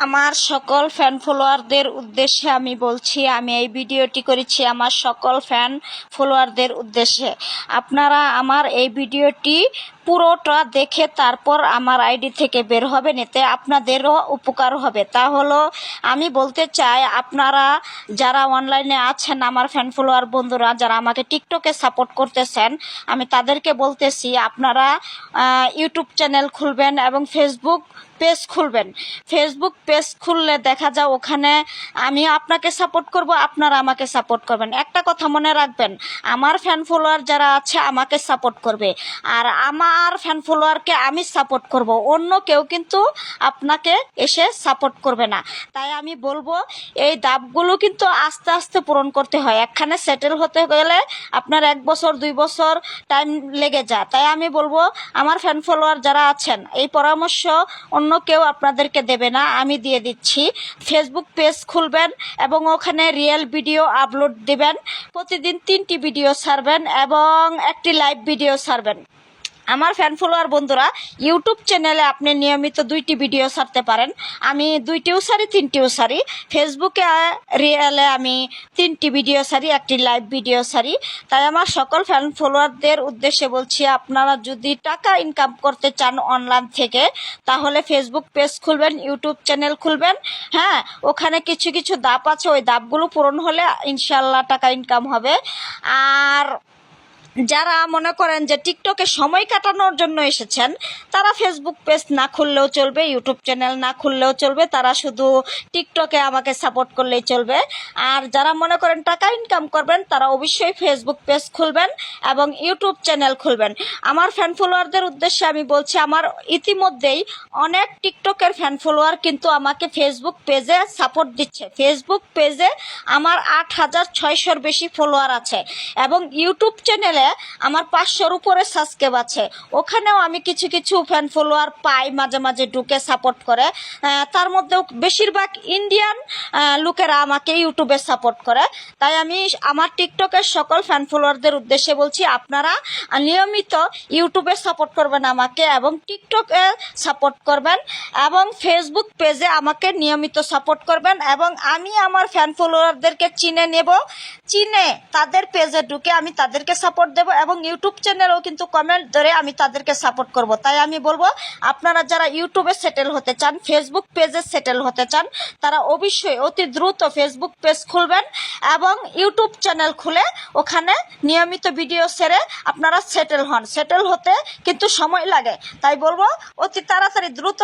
আমার সকল ফ্যান ফলোয়ারদের উদ্দেশ্যে আমি বলছি, আমি এই ভিডিওটি করেছি আমার সকল ফ্যান ফলোয়ারদের উদ্দেশ্যে। আপনারা আমার এই ভিডিওটি পুরোটা দেখে তারপর আমার আইডি থেকে বের হবেন, এতে আপনাদেরও উপকার হবে। তা হলো আমি বলতে চাই, আপনারা যারা অনলাইনে আছেন, আমার ফ্যান ফলোয়ার বন্ধুরা যারা আমাকে টিকটকে সাপোর্ট করতেছেন, আমি তাদেরকে বলতেছি আপনারা ইউটিউব চ্যানেল খুলবেন এবং ফেসবুক পেজ খুলবেন। ফেসবুক পেজ খুললে দেখা যায় ওখানে আমি আপনাকে সাপোর্ট করব, আপনারা আমাকে সাপোর্ট করবেন। একটা কথা মনে রাখবেন, আমার ফ্যান ফলোয়ার যারা আছে আমাকে সাপোর্ট করবে, আর আমার ফ্যান ফলোয়ারকে আমি সাপোর্ট করব, অন্য কেউ কিন্তু আপনাকে এসে সাপোর্ট করবে না। তাই আমি বলবো এই ধাপগুলো কিন্তু আস্তে আস্তে পূরণ করতে হয়। একখানে সেটেল হতে গেলে আপনার 1 বছর 2 বছর টাইম লেগে যায়। তাই আমি বলবো আমার ফ্যান ফলোয়ার যারা আছেন, এই পরামর্শ অন্য কেউ আপনাদেরকে দেবে না, আমি দিয়ে দিচ্ছি। ফেসবুক পেজ খুলবেন এবং ওখানে রিয়েল ভিডিও আপলোড দিবেন, প্রতিদিন 3টি ভিডিও ছাড়বেন এবং একটি লাইভ ভিডিও ছাড়বেন। আমার ফ্যান ফলোয়ার বন্ধুরা, ইউটিউব চ্যানেলে আপনি নিয়মিত 2টি ভিডিও ছাড়তে পারেন, আমি 2টিও ছাড়ি 3টিও ছাড়ি। ফেসবুকে রিয়েলে আমি 3টি ভিডিও ছাড়ি, একটি লাইভ ভিডিও ছাড়ি। তাই আমার সকল ফ্যান ফলোয়ারদের উদ্দেশ্যে বলছি, আপনারা যদি টাকা ইনকাম করতে চান অনলাইন থেকে, তাহলে ফেসবুক পেজ খুলবেন, ইউটিউব চ্যানেল খুলবেন। হ্যাঁ, ওখানে কিছু কিছু ধাপ আছে, ওই ধাপগুলো পূরণ হলে ইনশাল্লাহ টাকা ইনকাম হবে। আর যারা মনে করেন যে টিকটকে সময় কাটানোর জন্য এসেছেন, তারা ফেসবুক পেজ না খুললেও চলবে, ইউটিউব চ্যানেল না খুললেও চলবে, তারা শুধু টিকটকে আমাকে সাপোর্ট করলেই চলবে। আর যারা মনে করেন টাকা ইনকাম করবেন, তারা অবশ্যই ফেসবুক পেজ খুলবেন এবং ইউটিউব চ্যানেল খুলবেন। আমার ফ্যান ফলোয়ারদের উদ্দেশ্যে আমি বলছি, আমার ইতিমধ্যেই অনেক টিকটকের ফ্যান ফলোয়ার কিন্তু আমাকে ফেসবুক পেজে সাপোর্ট দিচ্ছে। ফেসবুক পেজে আমার 8600-র বেশি ফলোয়ার আছে এবং ইউটিউব চ্যানেলে আমার 500-র উপরে সাবস্ক্রাইব আছে। ওখানেও আমি কিছু কিছু ফ্যান ফলোয়ার পাই, মাঝে মাঝে ঢুকে সাপোর্ট করে। তার মধ্যেও বেশিরভাগ ইন্ডিয়ান লোকেরা আমাকে ইউটিউবে সাপোর্ট করে। তাই আমি আমার টিকটকের সকল ফ্যান ফলোয়ারদের উদ্দেশ্যে বলছি, আপনারা নিয়মিত ইউটিউবে সাপোর্ট করবেন আমাকে এবং টিকটকে সাপোর্ট করবেন এবং ফেসবুক পেজে আমাকে নিয়মিত সাপোর্ট করবেন। এবং আমি আমার ফ্যান ফলোয়ারদেরকে চিনে নেব, চিনে তাদের পেজে ঢুকে আমি তাদেরকে সাপোর্ট দেব এবং ইউটিউব চ্যানেলেও কিন্তু কমেন্ট ধরে আমি তাদেরকে সাপোর্ট করব। তাই আমি বলবো, আপনারা যারা ইউটিউবে সেটেল হতে চান, ফেসবুক পেজে সেটেল হতে চান, তারা অবশ্যই অতি দ্রুত ফেসবুক পেজ খুলবেন এবং ইউটিউব চ্যানেল খুলে ওখানে নিয়মিত ভিডিও ছেড়ে আপনারা সেটেল হন। সেটেল হতে কিন্তু সময় লাগে, তাই বলবো অতি তাড়াতাড়ি দ্রুত